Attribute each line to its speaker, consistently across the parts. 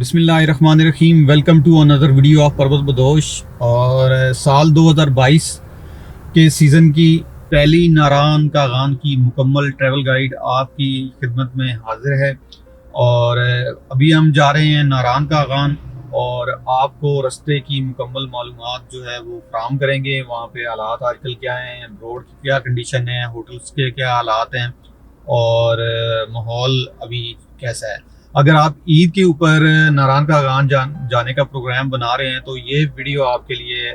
Speaker 1: बिस्मिल्लाहिर्रहमानिर्रहीम। Welcome to another video of Parwat Badosh. और साल 2022 के सीज़न की पहली नारान कागान की मुकम्मल ट्रैवल गाइड आपकी खिदमत में हाजिर है। और अभी हम जा रहे हैं नारान कागान और आपको रास्ते की मुकम्मल मालूमात जो है वो फराहम करेंगे। वहाँ पे हालात आजकल क्या हैं, रोड की क्या कंडीशन है, होटल्स के क्या हालात हैं और माहौल अभी कैसा है। अगर आप ईद के ऊपर नारायण का गान जाने का प्रोग्राम बना रहे हैं तो ये वीडियो आपके लिए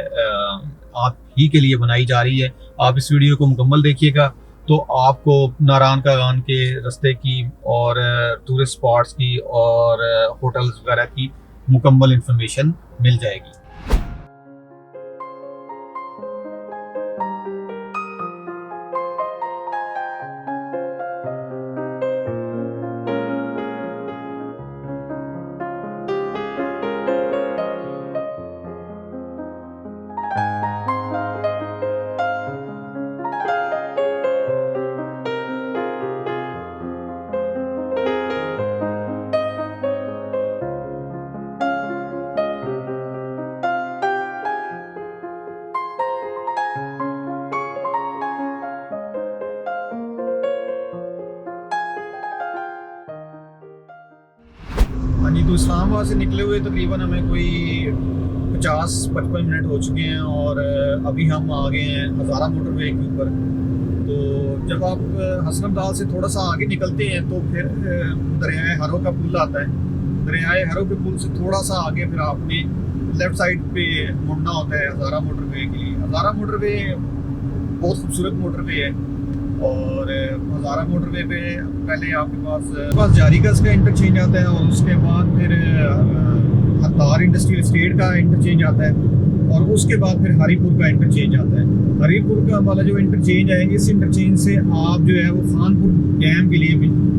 Speaker 1: आप ही के लिए बनाई जा रही है। आप इस वीडियो को मुकम्मल देखिएगा तो आपको नारायण का गान के रास्ते की और टूरिस्ट स्पॉट्स की और होटल्स वगैरह की मुकम्मल इंफॉर्मेशन मिल जाएगी। हाँ जी, तो इस्लामाबाद से निकले हुए तकरीबन हमें कोई 50-55 मिनट हो चुके हैं और अभी हम आ गए हैं हज़ारा मोटरवे के ऊपर। तो जब आप हसन अब्दाल से थोड़ा सा आगे निकलते हैं तो फिर दरियाए हरो का पुल आता है। दरियाए हरो के पुल से थोड़ा सा आगे फिर आपने लेफ़्ट साइड पे मुड़ना होता है हज़ारा मोटरवे के लिए। हज़ारा मोटरवे बहुत खूबसूरत मोटरवे है और हज़ारा मोटरवे पे पहले आपके पास जारीगस का इंटरचेंज आता है और उसके बाद फिर हतार इंडस्ट्रियल स्टेट का इंटरचेंज आता है और उसके बाद फिर हरीपुर का इंटरचेंज आता है। हरीपुर का वाला जो इंटरचेंज है, इस इंटरचेंज से आप जो है वो खानपुर डैम के लिए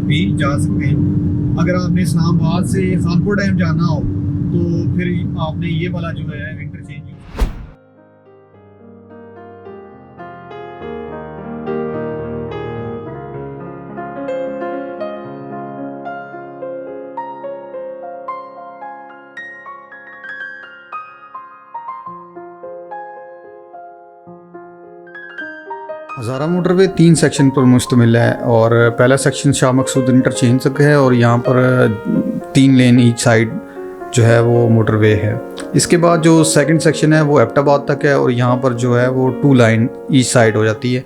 Speaker 1: भी जा सकते हैं। अगर आपने इस्लामाबाद से खानपुर डैम जाना हो तो फिर आपने ये वाला जो है इंटरचेंज
Speaker 2: हज़ारा मोटरवे 3 सेक्शन पर मुश्तमिल है और पहला सेक्शन शाह मकसूद इंटरचेंज तक है और यहाँ पर 3 लेन ईच साइड जो है वो मोटरवे है। इसके बाद जो सेकंड सेक्शन है वो एबटाबाद तक है और यहाँ पर जो है वो 2 लाइन ईच साइड हो जाती है।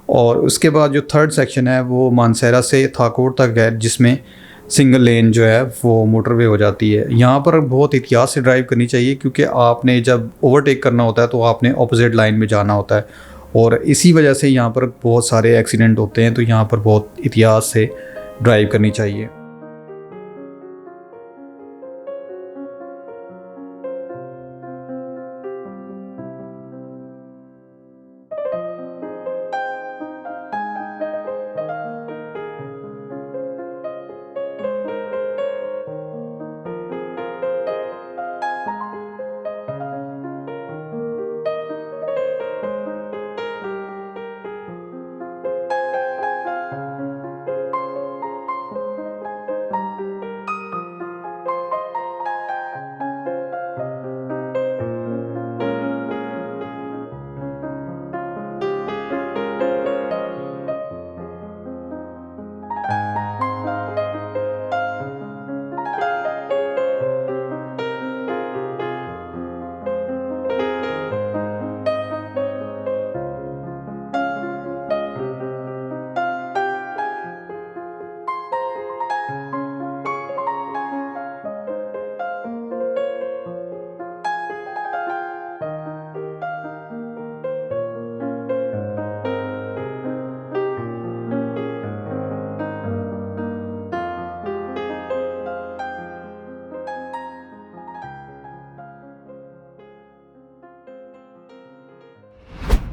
Speaker 2: और उसके बाद जो थर्ड सेक्शन है वो मानसेरा से थाकोट तक है जिसमें सिंगल लेन जो है वो मोटरवे हो जाती है। यहाँ पर बहुत एहतियात से ड्राइव करनी चाहिए क्योंकि आपने जब ओवरटेक करना होता है तो आपने अपोजिट लाइन में जाना होता है और इसी वजह से यहाँ पर बहुत सारे एक्सीडेंट होते हैं। तो यहाँ पर बहुत एहतियात से ड्राइव करनी चाहिए।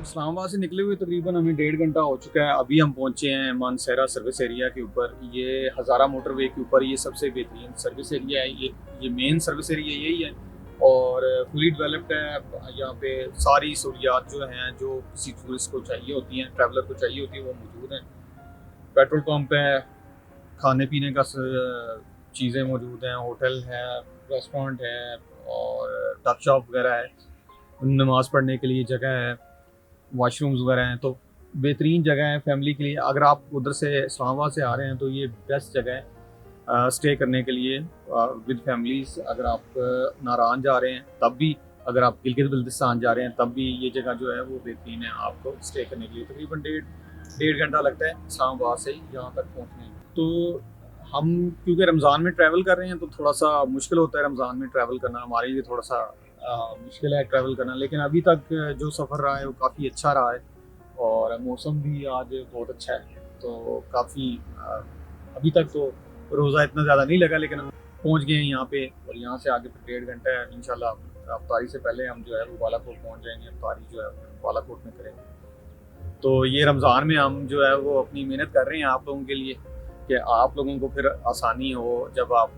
Speaker 1: इस्लामाबाद से निकले हुए तकरीबन हमें 1.5 घंटा हो चुका है। अभी हम पहुंचे हैं मानसेरा सर्विस एरिया के ऊपर। ये हज़ारा मोटरवे के ऊपर ये सबसे बेहतरीन सर्विस एरिया है। ये मेन सर्विस एरिया यही है और फुली डेवलप्ड है। यहाँ पे सारी सहूलियात जो हैं जो किसी टूरिस्ट को चाहिए होती हैं, ट्रैवलर को चाहिए होती है, वो मौजूद हैं। पेट्रोल पंप है, खाने पीने का चीज़ें मौजूद हैं, होटल है, रेस्टोरेंट है और टक शॉप वगैरह है, नमाज़ पढ़ने के लिए जगह है, वॉशरूम्स वगैरह हैं, तो बेहतरीन जगह है फैमिली के लिए। अगर आप उधर से इस्लामाबाद से आ रहे हैं तो ये बेस्ट जगह है स्टे करने के लिए विद फैमिलीज। अगर आप नारायण जा रहे हैं तब भी, अगर आप गिलगित बल्तिस्तान जा रहे हैं तब भी ये जगह जो है वो बेहतरीन है आपको स्टे करने के लिए। तकरीबन डेढ़ घंटा लगता है इस्लामाबाद से यहाँ तक पहुँचने में। तो हम क्योंकि रमज़ान में ट्रैवल कर रहे हैं तो थोड़ा सा मुश्किल होता है रमज़ान में ट्रैवल करना, हमारे लिए थोड़ा सा मुश्किल है ट्रैवल करना, लेकिन अभी तक जो सफ़र रहा है वो काफ़ी अच्छा रहा है और मौसम भी आज बहुत अच्छा है। तो काफ़ी अभी तक तो रोज़ा इतना ज़्यादा नहीं लगा, लेकिन हम पहुँच गए हैं यहाँ पे और यहाँ से आगे फिर 1.5 घंटा है। इंशाल्लाह अफ्तारी से पहले हम जो है वो बालाकोट पहुँच जाएंगे, अफ्तारी जो है बालाकोट में करेंगे। तो ये रमज़ान में हम जो है वो अपनी मेहनत कर रहे हैं आप लोगों के लिए कि आप लोगों को फिर आसानी हो जब आप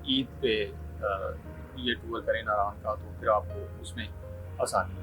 Speaker 1: ईद पे ये टूर करें नारायण का, तो फिर आपको उसमें आसानी है।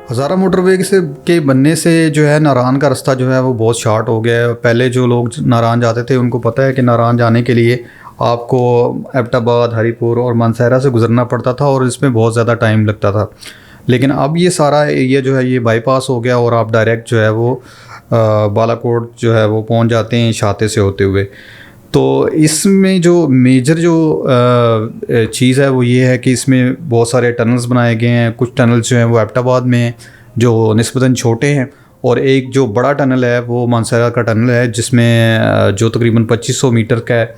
Speaker 2: हज़ारा मोटरवे से के बनने से जो है नारायण का रास्ता जो है वो बहुत शॉर्ट हो गया है। पहले जो लोग नारायण जाते थे उनको पता है कि नारायण जाने के लिए आपको एबटाबाद, हरीपुर और मानसहरा से गुजरना पड़ता था और इसमें बहुत ज़्यादा टाइम लगता था। लेकिन अब ये सारा एरिया जो है ये बाईपास हो गया और आप डायरेक्ट जो है वो बालाकोट जो है वो पहुंच जाते हैं शाते से होते हुए। तो इसमें जो मेजर जो चीज़ है वो ये है कि इसमें बहुत सारे टनल्स बनाए गए हैं। कुछ टनल्स जो हैं वो एबटाबाद में हैं जो निस्बतन छोटे हैं, और एक जो बड़ा टनल है वो मानसहरा का टनल है जिसमें जो तकरीबन 2500 मीटर का है।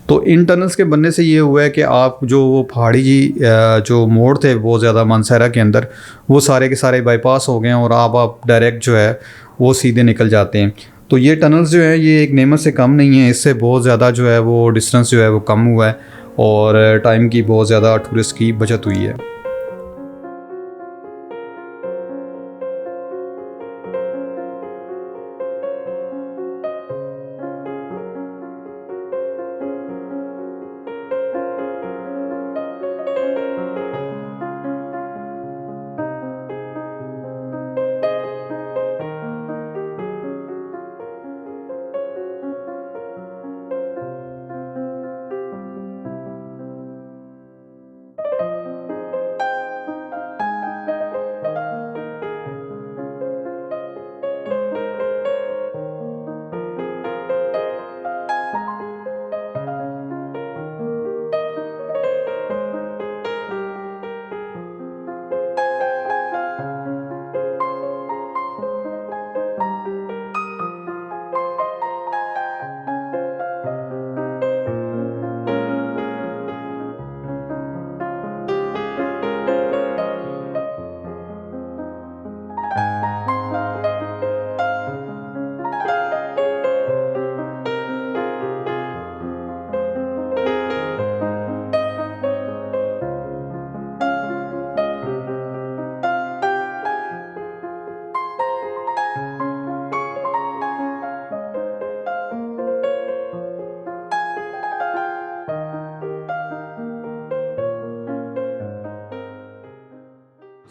Speaker 2: तो इन टनल्स के बनने से ये हुआ है कि आप जो वो पहाड़ी जो मोड़ थे बहुत ज़्यादा मानसहरा के अंदर, वो सारे के सारे बाईपास हो गए हैं और आप डायरेक्ट जो है वो सीधे निकल जाते हैं। तो ये टनल्स जो है ये एक नेमत से कम नहीं है, इससे बहुत ज़्यादा जो है वो डिस्टेंस जो है वो कम हुआ है और टाइम की बहुत ज़्यादा टूरिस्ट की बचत हुई है।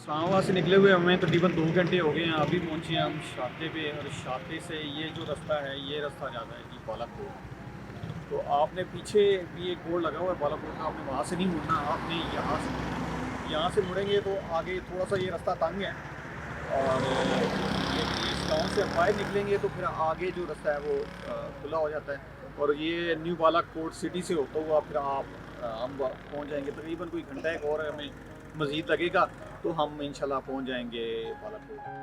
Speaker 1: इस्लामाबाद से निकले हुए हमें तकरीबन 2 घंटे हो गए हैं। अभी पहुंचे हैं हम शाते पे, और शाते से ये जो रास्ता है, ये रास्ता जाता है जी बालाकोट। तो आपने पीछे भी एक बोर्ड लगा हुआ है बालाकोट का, आपने वहाँ से नहीं मुड़ना, आपने यहाँ से मुड़ेंगे तो आगे थोड़ा सा ये रास्ता तंग है, और ये इस गाँव से हम बाहर निकलेंगे तो फिर आगे जो रास्ता है वो खुला हो जाता है, और ये न्यू बालाकोट सिटी से होता हुआ फिर हम पहुँच जाएंगे। तकरीबन कोई घंटा एक और हमें मज़ीद लगेगा, तो हम इंशाल्लाह पहुंच जाएंगे बालाकोट।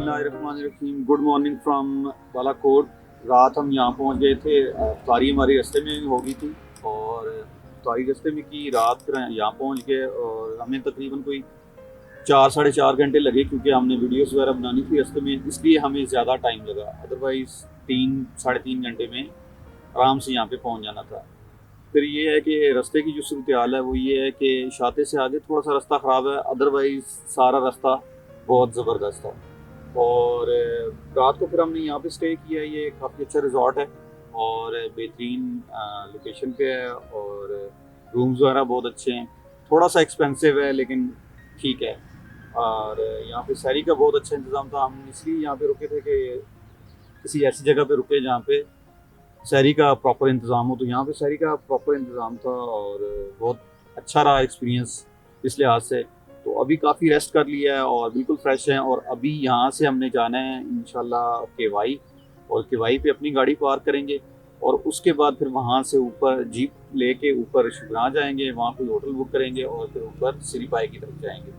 Speaker 1: बिस्मिल्लाहिर्रहमानिर्रहीम। Good morning from Balakot. रात हम यहाँ पहुँच गए थे, तारी हमारी रास्ते में हो गई थी और तारी रास्ते में की रात फिर यहाँ पहुँच गए और हमें तकरीबन कोई 4 साढ़े 4 घंटे लगे क्योंकि हमने वीडियोस वगैरह बनानी थी रास्ते में, इसलिए हमें ज़्यादा टाइम लगा। अदरवाइज़ 3 साढ़े 3 घंटे में आराम से यहाँ पे पहुँच जाना था। फिर ये है कि रास्ते की जो सूरत हाल है वो ये है कि शाते से आगे थोड़ा सा रास्ता ख़राब है, अदरवाइज़ सारा रास्ता बहुत ज़बरदस्त है। और रात को फिर हमने यहाँ पे स्टे किया। ये काफ़ी अच्छा रिजॉर्ट है और बेहतरीन लोकेशन पे है और रूम्स वगैरह बहुत अच्छे हैं। थोड़ा सा एक्सपेंसिव है लेकिन ठीक है। और यहाँ पे सैरी का बहुत अच्छा इंतज़ाम था। हम इसलिए यहाँ पे रुके थे कि किसी ऐसी जगह पे रुके जहाँ पे सैरी का प्रॉपर इंतज़ाम हो, तो यहाँ पे सैरी का प्रॉपर इंतज़ाम था और बहुत अच्छा रहा एक्सपीरियंस इस लिहाज से। तो अभी काफ़ी रेस्ट कर लिया है और बिल्कुल फ्रेश हैं और अभी यहाँ से हमने जाना है इंशाल्लाह केवाई, और केवाई पे अपनी गाड़ी पार्क करेंगे और उसके बाद फिर वहाँ से ऊपर जीप लेके ऊपर शुगरां जाएंगे, वहाँ कोई होटल बुक करेंगे और फिर ऊपर सिरीपाई की तरफ जाएंगे।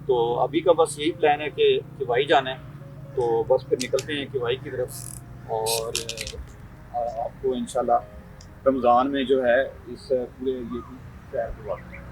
Speaker 1: तो अभी का बस यही प्लान है कि केवाई जाना है, तो बस फिर निकलते हैं केवाई की तरफ और आपको इंशाल्लाह रमज़ान में जो है इस पूरे एरिए की सैर करवाते हैं।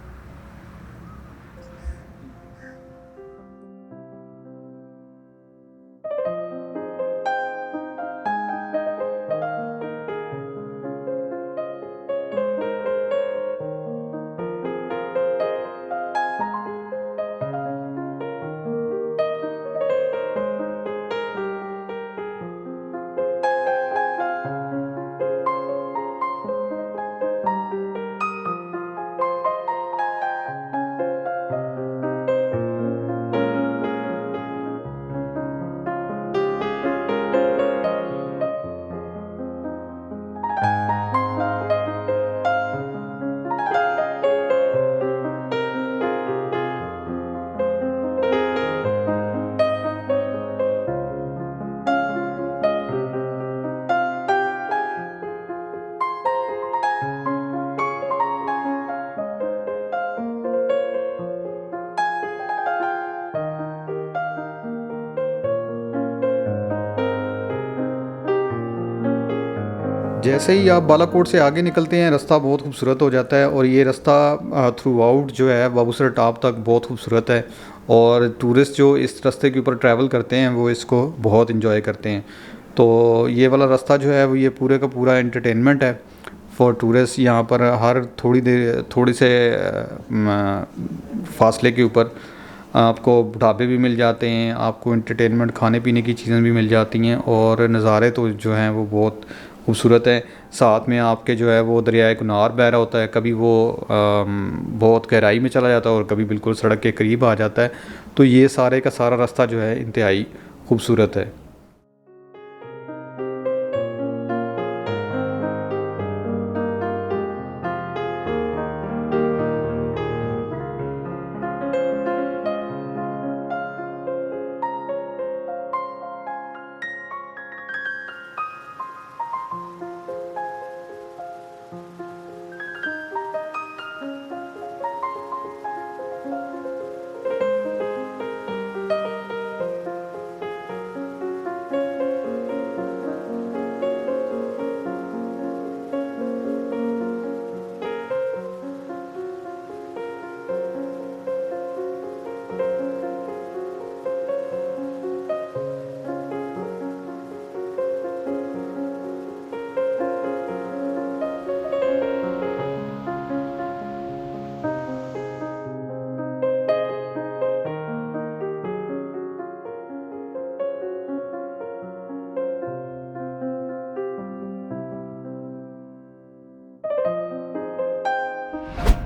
Speaker 2: जैसे ही आप बालाकोट से आगे निकलते हैं रास्ता बहुत खूबसूरत हो जाता है और ये रास्ता थ्रू आउट जो है बाबूसर टॉप तक बहुत खूबसूरत है और टूरिस्ट जो इस रास्ते के ऊपर ट्रैवल करते हैं वो इसको बहुत इन्जॉय करते हैं। तो ये वाला रास्ता जो है वो ये पूरे का पूरा एंटरटेनमेंट है फॉर टूरिस्ट। यहाँ पर हर थोड़ी से फासले के ऊपर आपको ढाबे भी मिल जाते हैं, आपको एंटरटेनमेंट खाने पीने की चीज़ें भी मिल जाती हैं और नज़ारे तो जो हैं वो बहुत खूबसूरत है। साथ में आपके जो है वो दरियाए कुनार बह रहा होता है, कभी वो बहुत गहराई में चला जाता है और कभी बिल्कुल सड़क के करीब आ जाता है। तो ये सारे का सारा रास्ता जो है इंतहाई खूबसूरत है।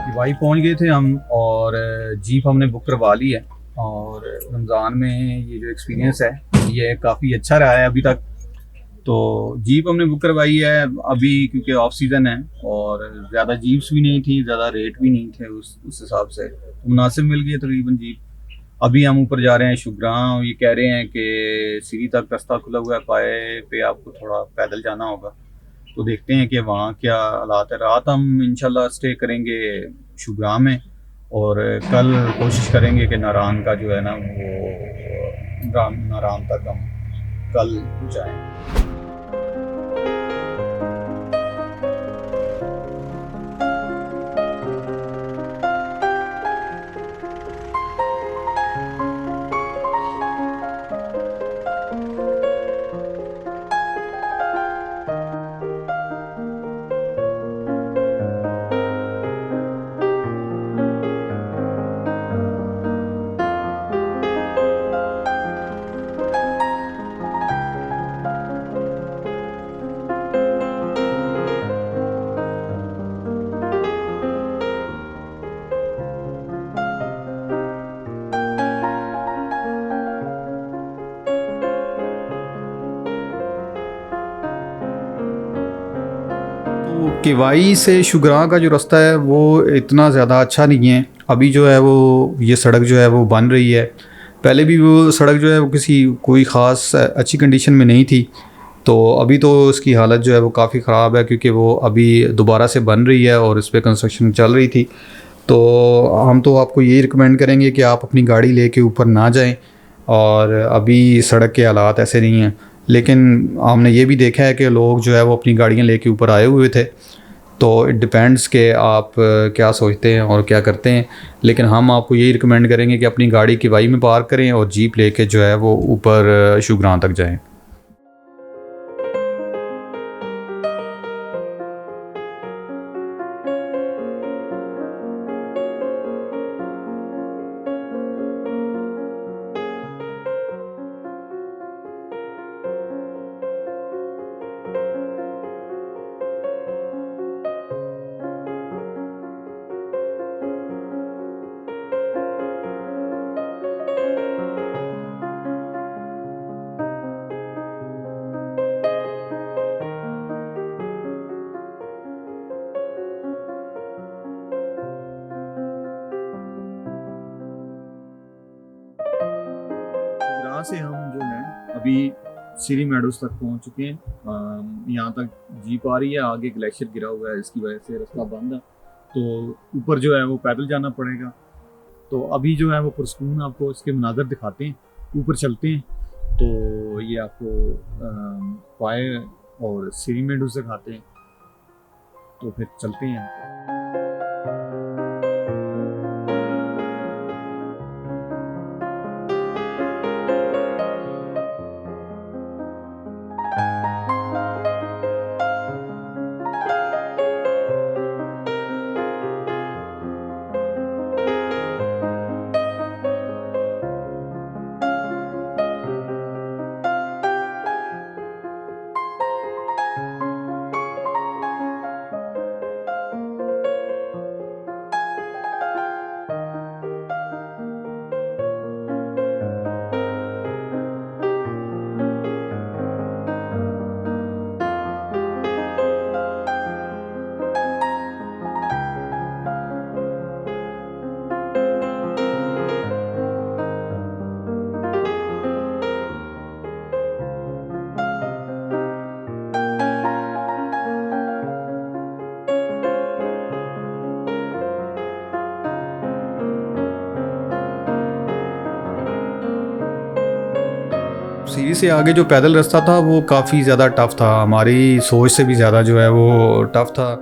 Speaker 1: केवाई पहुंच गए थे हम और जीप हमने बुक करवा ली है और रमज़ान में ये जो एक्सपीरियंस है ये काफ़ी अच्छा रहा है अभी तक। तो जीप हमने बुक करवाई है अभी क्योंकि ऑफ सीज़न है और ज़्यादा जीप्स भी नहीं थी, ज़्यादा रेट भी नहीं थे, उस हिसाब से मुनासिब मिल गई तकरीबन जीप। अभी हम ऊपर जा रहे हैं शुगरां। ये कह रहे हैं कि सीढ़ी तक रास्ता खुला हुआ है, पाए पे आपको थोड़ा पैदल जाना होगा। तो देखते हैं कि वहाँ क्या हालात है। रात हम इंशाल्लाह स्टे करेंगे शुगरां में और कल कोशिश करेंगे कि नारान का जो है ना वो नाराम तक हम कल जाएं।
Speaker 2: तो केवाई से शुगरां का जो रास्ता है वो इतना ज़्यादा अच्छा नहीं है। अभी जो है वो ये सड़क जो है वो बन रही है। पहले भी वो सड़क जो है वो कोई ख़ास अच्छी कंडीशन में नहीं थी। तो अभी तो उसकी हालत जो है वो काफ़ी ख़राब है, क्योंकि वो अभी दोबारा से बन रही है और इस पर कंस्ट्रक्शन चल रही थी। तो हम तो आपको यही रिकमेंड करेंगे कि आप अपनी गाड़ी लेके ऊपर ना जाएं। और अभी सड़क के हालात ऐसे नहीं हैं, लेकिन हमने ये भी देखा है कि लोग जो है वो अपनी गाड़ियां लेके ऊपर आए हुए थे। तो इट डिपेंड्स कि आप क्या सोचते हैं और क्या करते हैं। लेकिन हम आपको यही रिकमेंड करेंगे कि अपनी गाड़ी किवाई में पार्क करें और जीप लेके जो है वो ऊपर शुगरां तक जाएं।
Speaker 1: यहाँ से हम जो है अभी सीरी मेडोज तक पहुंच चुके हैं। यहाँ तक जीप आ रही है, आगे ग्लेशियर गिरा हुआ है, इसकी वजह से रास्ता बंद है। तो ऊपर जो है वो पैदल जाना पड़ेगा। तो अभी जो है वो पुरस्कून आपको इसके मनाज़र दिखाते हैं, ऊपर चलते हैं। तो ये आपको पाए और सीरी मेडोज दिखाते हैं। तो फिर चलते हैं।
Speaker 2: सीरी से आगे जो पैदल रास्ता था वो काफ़ी ज़्यादा टफ़ था, हमारी सोच से भी ज़्यादा जो है वो टफ़ था।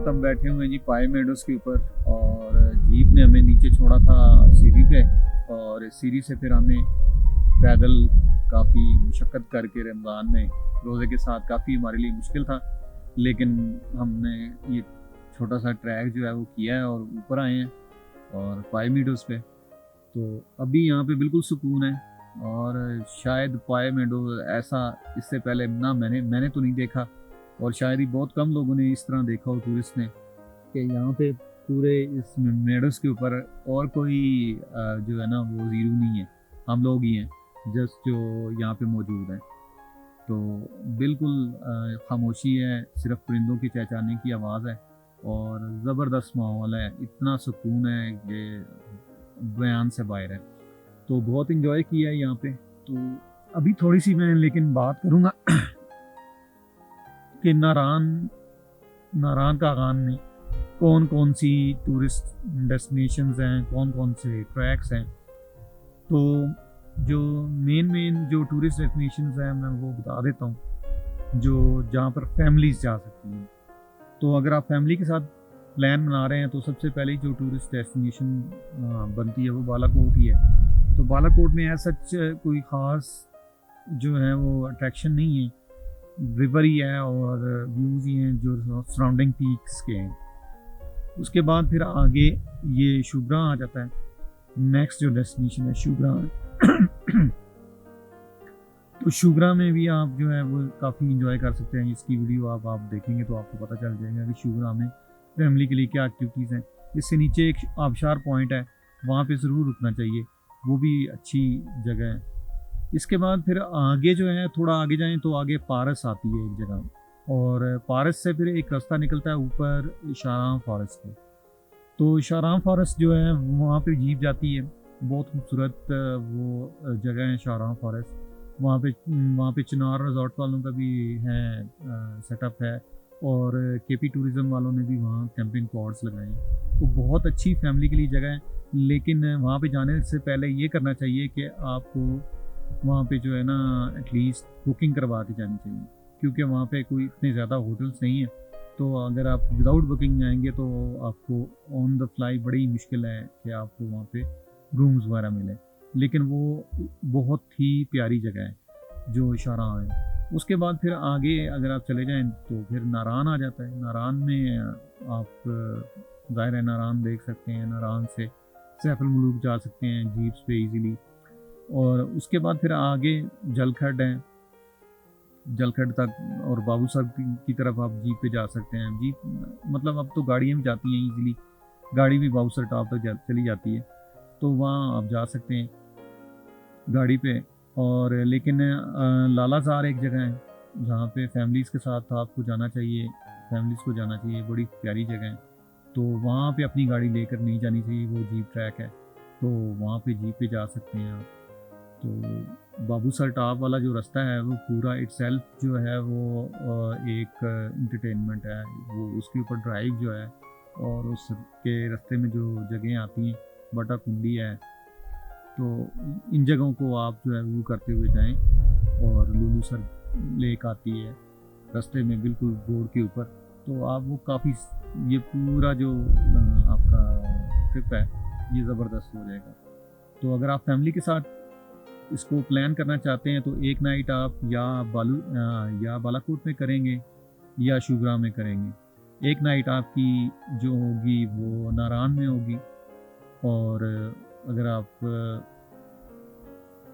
Speaker 1: वक्त हम बैठे हुए हैं जी पाए मेडोस के ऊपर, और जीप ने हमें नीचे छोड़ा था सीढ़ी पे, और इस सीढ़ी से फिर हमें पैदल काफ़ी मशक्क़त करके रमज़ान में रोज़े के साथ काफ़ी हमारे लिए मुश्किल था, लेकिन हमने ये छोटा सा ट्रैक जो है वो किया है और ऊपर आए हैं और पाए मेडोस पे। तो अभी यहाँ पे बिल्कुल सुकून है, और शायद पाए मेडो ऐसा इससे पहले ना मैंने तो नहीं देखा, और शायद ही बहुत कम लोगों ने इस तरह देखा हो टूरिस्ट ने, कि यहाँ पे पूरे इस मेडोस के ऊपर और कोई जो है ना वो ज़ीरो नहीं है, हम लोग ही हैं जस्ट जो यहाँ पे मौजूद हैं। तो बिल्कुल खामोशी है, सिर्फ परिंदों की चहचहाने की आवाज़ है, और ज़बरदस्त माहौल है, इतना सुकून है कि बयान से बाहर है। तो बहुत इन्जॉय किया है यहाँ पे। तो अभी थोड़ी सी मैं लेकिन बात करूँगा कि नारान कागान में कौन कौन सी टूरिस्ट डेस्टिनेशंस हैं, कौन कौन से ट्रैक्स हैं। तो जो मेन जो टूरिस्ट डेस्टिनेशंस हैं मैं वो बता देता हूँ, जो जहाँ पर फैमिलीज जा सकती हैं। तो अगर आप फैमिली के साथ प्लान बना रहे हैं तो सबसे पहले जो टूरिस्ट डेस्टिनेशन बनती है वो बालाकोट ही है। तो बालाकोट में ऐसा कोई ख़ास जो है वो अट्रैक्शन नहीं है, रिवर ही है और व्यूज़ ही हैं जो सराउंडिंग पीक्स के हैं। उसके बाद फिर आगे ये शुभ्रा आ जाता है, नेक्स्ट जो डेस्टिनेशन है शुभ्रा। तो शुभ्रा में भी आप जो है वो काफ़ी इंजॉय कर सकते हैं। इसकी वीडियो आप देखेंगे तो आपको पता चल जाएगा कि शुभ्रा में फैमिली के लिए क्या एक्टिविटीज़ हैं। इससे नीचे एक आबशार पॉइंट है, वहाँ पे ज़रूर रुकना चाहिए, वो भी अच्छी जगह है। इसके बाद फिर आगे जो है थोड़ा आगे जाएं तो आगे पारस आती है एक जगह, और पारस से फिर एक रास्ता निकलता है ऊपर शाहराम फॉरेस्ट को। तो शाहराम फॉरेस्ट जो है वहाँ पे जीप जाती है, बहुत खूबसूरत वो जगह है शाहराम फॉरेस्ट। वहाँ पे चिनार रिजॉर्ट वालों का भी है सेटअप है, और केपी टूरिज़्म वालों ने भी वहाँ कैंपिंग पॉड्स लगाए हैं। तो बहुत अच्छी फैमिली के लिए जगह है, लेकिन वहाँ पे जाने से पहले ये करना चाहिए कि आपको वहाँ पे जो है ना एटलीस्ट बुकिंग करवा के जानी चाहिए, क्योंकि वहाँ पे कोई इतने ज़्यादा होटल्स नहीं है। तो अगर आप विदाउट बुकिंग जाएंगे तो आपको ऑन द फ्लाई बड़ी मुश्किल है कि आपको वहाँ पे रूम्स वगैरह मिले। लेकिन वो बहुत ही प्यारी जगह है जो शाहराम है। उसके बाद फिर आगे अगर आप चले जाएं तो फिर नारान आ जाता है। नारान में आप ज़ाहिर है नारान देख सकते हैं, नारान से सैफुल मुलूक जा सकते हैं जीप्स पे इजीली। और उसके बाद फिर आगे जलखड है, जलखड तक और बाबूसर की तरफ आप जीप पे जा सकते हैं। जीप मतलब अब तो गाड़ियाँ भी जाती हैं इजीली, गाड़ी भी बाबूसर टॉप तक चली जाती है, तो वहाँ आप जा सकते हैं गाड़ी पे। और लेकिन लालाजार एक जगह है जहाँ पे फैमिलीज़ के साथ आपको जाना चाहिए, फैमिलीज़ को जाना चाहिए, बड़ी प्यारी जगह है। तो वहाँ पे अपनी गाड़ी लेकर नहीं जानी चाहिए, वो जीप ट्रैक है, तो वहाँ पे जीप पे जा सकते हैं आप। तो बाबूसर टॉप वाला जो रास्ता है वो पूरा इटसेल्फ जो है वो एक एंटरटेनमेंट है, वो उसके ऊपर ड्राइव जो है, और उसके रास्ते में जो जगहें आती हैं, बटा कुंडी है, तो इन जगहों को आप जो है व्यू करते हुए जाएं। और लुलूसर लेक आती है रास्ते में बिल्कुल बोर्ड के ऊपर, तो आप वो काफ़ी ये पूरा जो आपका ट्रिप है ये ज़बरदस्त हो जाएगा। तो अगर आप फैमिली के साथ इसको प्लान करना चाहते हैं तो एक नाइट आप या बालाकोट में करेंगे या शुभ्रा में करेंगे। एक नाइट आपकी जो होगी वो नारान में होगी, और अगर आप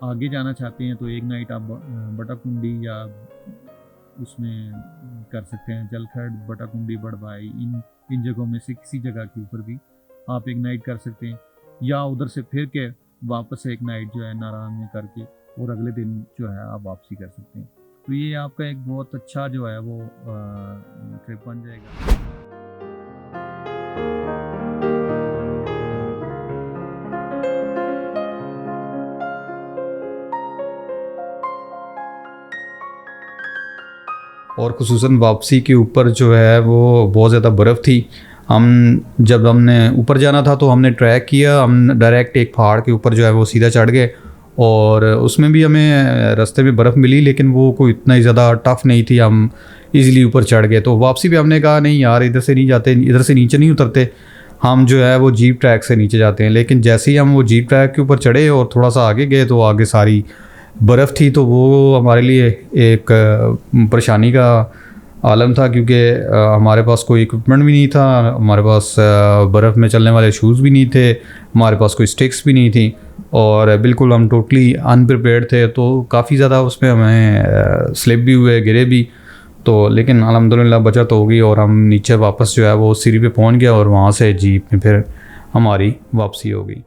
Speaker 1: आगे जाना चाहते हैं तो एक नाइट आप बटाकुंडी या उसमें कर सकते हैं, जलखड, बटाकुंडी, बड़भाई, इन जगहों में से किसी जगह के ऊपर भी आप एक नाइट कर सकते हैं, या उधर से फिर के वापस एक नाइट जो है नारायण में करके और अगले दिन जो है आप वापसी कर सकते हैं। तो ये आपका एक बहुत अच्छा जो है वो ट्रिप बन जाएगा।
Speaker 2: और ख़ुसूसन वापसी के ऊपर जो है वो बहुत ज़्यादा बर्फ़ थी। जब हमने ऊपर जाना था तो हमने ट्रैक किया, हम डायरेक्ट एक पहाड़ के ऊपर जो है वो सीधा चढ़ गए, और उसमें भी हमें रास्ते में बर्फ़ मिली, लेकिन वो कोई इतना ही ज़्यादा टफ़ नहीं थी, हम इजीली ऊपर चढ़ गए। तो वापसी पे हमने कहा नहीं यार, इधर से नहीं जाते, इधर से नीचे नहीं उतरते, हम जो है वो जीप ट्रैक से नीचे जाते हैं। लेकिन जैसे ही हम वो जीप ट्रैक के ऊपर चढ़े और थोड़ा सा आगे गए तो आगे सारी बर्फ़ थी। तो वो हमारे लिए एक परेशानी का आलम था, क्योंकि हमारे पास कोई इक्विपमेंट भी नहीं था, हमारे पास बर्फ़ में चलने वाले शूज़ भी नहीं थे, हमारे पास कोई स्टिक्स भी नहीं थी, और बिल्कुल हम टोटली अनप्रिपेयर्ड थे। तो काफ़ी ज़्यादा उसमें हमें स्लिप भी हुए, गिरे भी। तो लेकिन अल्हम्दुलिल्लाह बचत हो गई और हम नीचे वापस जो है वो सीढ़ी पे पहुंच गया, और वहाँ से जीप में फिर हमारी वापसी हो गई।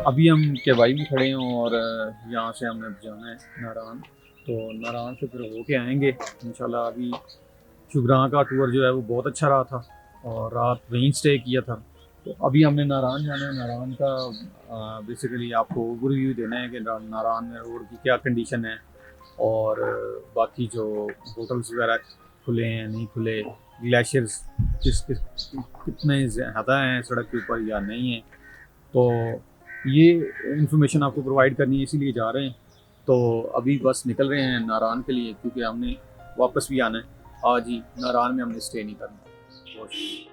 Speaker 1: अभी हम केवाई में खड़े हैं और यहाँ से हमने जाना है नारायण। तो नारायण से फिर होके आएंगे इंशाल्लाह। अभी शुभग्राह का टूर जो है वो बहुत अच्छा रहा था और रात वहीं स्टे किया था। तो अभी हमने नारायण जाना है। नारायण का बेसिकली आपको ओवरव्यू देना है कि नारायण में रोड की क्या कंडीशन है और बाकी जो होटल्स वगैरह खुले हैं नहीं खुले, ग्लेशियर्स कितने ज़्यादा हैं सड़क के ऊपर या नहीं है। तो ये इन्फॉर्मेशन आपको प्रोवाइड करनी है, इसीलिए जा रहे हैं। तो अभी बस निकल रहे हैं नारायण के लिए क्योंकि हमने वापस भी आना है। आज ही नारायण में हमने स्टे नहीं करना। बहुत शुक्रिया।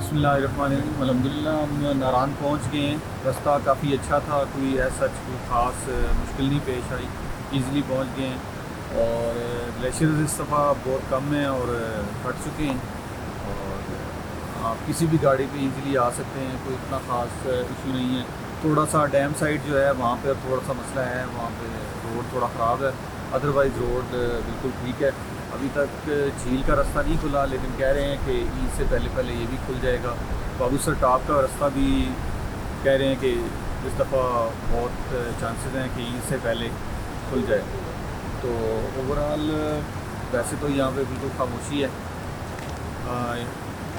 Speaker 1: बिस्मिल्लाहिर्रहमानिर्रहीम। अल्हम्दुलिल्लाह हम नारान पहुंच गए हैं। रास्ता काफ़ी अच्छा था, कोई ऐसा कोई ख़ास मुश्किल नहीं पेश आई, ईज़िली पहुंच गए हैं। और ग्लेशियर्स इस दफ़ा बहुत कम हैं और फट चुके हैं और आप किसी भी गाड़ी पे ईज़िली आ सकते हैं, कोई इतना ख़ास इशू नहीं है। थोड़ा सा डैम साइड जो है वहाँ पे थोड़ा सा मसला है, वहाँ पे रोड थोड़ा ख़राब है, अदरवाइज़ रोड बिल्कुल ठीक है। अभी तक झील का रास्ता नहीं खुला, लेकिन कह रहे हैं कि ईद से पहले पहले ये भी खुल जाएगा। बाबूसर टॉप का रास्ता भी कह रहे हैं कि इस दफ़ा बहुत चांसेस हैं कि ईद से पहले खुल जाए। तो ओवरऑल वैसे तो यहाँ पे बिल्कुल खामोशी है।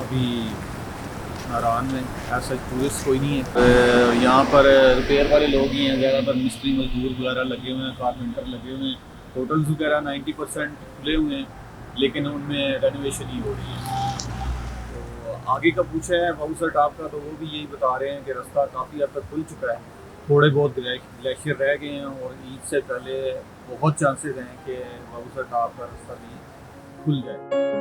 Speaker 1: अभी नारान में ऐसा टूरिस्ट कोई नहीं है। यहाँ पर रिपेयर वाले लोग ही हैं, ज़्यादातर मिस्त्री मजदूर वगैरह लगे हुए हैं, कारपेंटर लगे हुए हैं। होटल्स वगैरह 90% खुले हुए हैं, लेकिन उनमें रेनोवेशन ही हो रही है। तो आगे का पूछा है बाबूसर टॉप का, तो वो भी यही बता रहे हैं कि रास्ता काफ़ी हद तक खुल चुका है, थोड़े बहुत ग्लेशियर रह गए हैं और ईद से पहले बहुत चांसेस हैं कि बाबूसर टॉप का रास्ता भी खुल जाए।